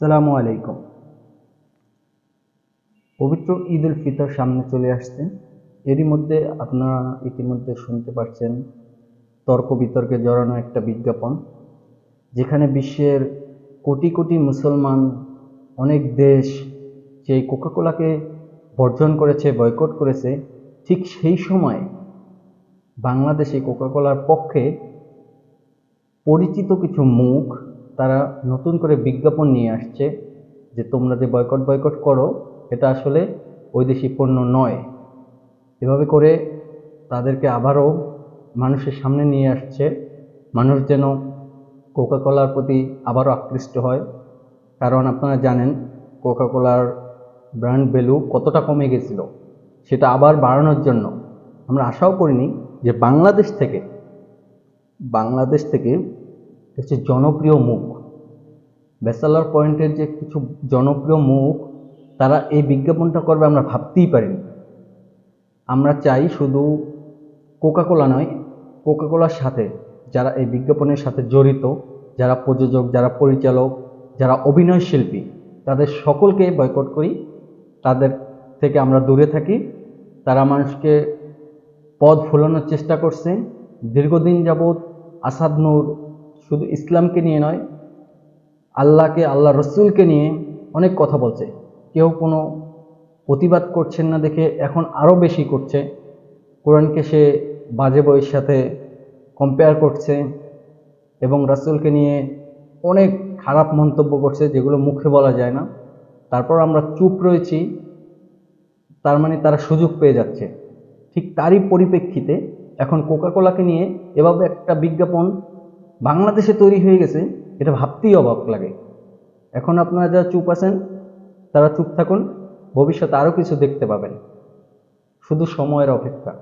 আসসালামু আলাইকুম। পবিত্র ঈদ উল ফিতর সামনে চলে আসছে। এরই মধ্যে আপনারা ইতিমধ্যে শুনতে পারছেন তর্ক বিতর্কে জড়ানো একটা বিজ্ঞাপন, যেখানে বিশ্বের কোটি কোটি মুসলমান, অনেক দেশ সেই কোকাকোলাকে বর্জন করেছে, বয়কট করেছে। ঠিক সেই সময় বাংলাদেশে কোকাকোলার পক্ষে পরিচিত কিছু মুখ তারা নতুন করে বিজ্ঞাপন নিয়ে আসছে যে তোমরা যে বয়কট বয়কট করো, এটা আসলে বৈদেশি পণ্য নয়। এভাবে করে তাদেরকে আবারও মানুষের সামনে নিয়ে আসছে, মানুষ যেন কোকাকোলার প্রতি আবারও আকৃষ্ট হয়। কারণ আপনারা জানেন কোকাকোলার ব্র্যান্ড ভ্যালু কতটা কমে গেছিল, সেটা আবার বাড়ানোর জন্য আমরা আশাও করিনি যে বাংলাদেশ থেকে কিছু জনপ্রিয় মুখ, ব্যাচেলর পয়েন্টের যে কিছু জনপ্রিয় মুখ, তারা এই বিজ্ঞাপনটা করবে আমরা ভাবতেই পারিনি। আমরা চাই শুধু কোকাকোলা নয়, কোকাকোলার সাথে যারা এই বিজ্ঞাপনের সাথে জড়িত, যারা প্রযোজক, যারা পরিচালক, যারা অভিনয় শিল্পী, তাদের সকলকে বয়কট করি, তাদের থেকে আমরা দূরে থাকি। তারা মানুষকে পথ ভুলানোর চেষ্টা করছে দীর্ঘদিন যাবৎ। আসাদ নূর শুধু ইসলামকে নিয়ে নয়, আল্লাহকে, আল্লাহ রসুলকে নিয়ে অনেক কথা বলছে, কেউ কোনো প্রতিবাদ করছেন না দেখে এখন আরও বেশি করছে। কোরআনকে সে বাজে বইয়ের সাথে কম্পেয়ার করছে এবং রাসূলকে নিয়ে অনেক খারাপ মন্তব্য করছে, যেগুলো মুখে বলা যায় না। তারপর আমরা চুপ রয়েছি, তার মানে তারা সুযোগ পেয়ে যাচ্ছে। ঠিক তারই পরিপ্রেক্ষিতে এখন কোকাকোলাকে নিয়ে এভাবে একটা বিজ্ঞাপন বাংলাদেশে তৈরি হয়ে গেছে, এটা ভাবতেই অবাক লাগে। এখন আপনারা যারা চুপ আছেন তারা চুপ থাকুন, ভবিষ্যতে আরও কিছু দেখতে পাবেন, শুধু সময়ের অপেক্ষা।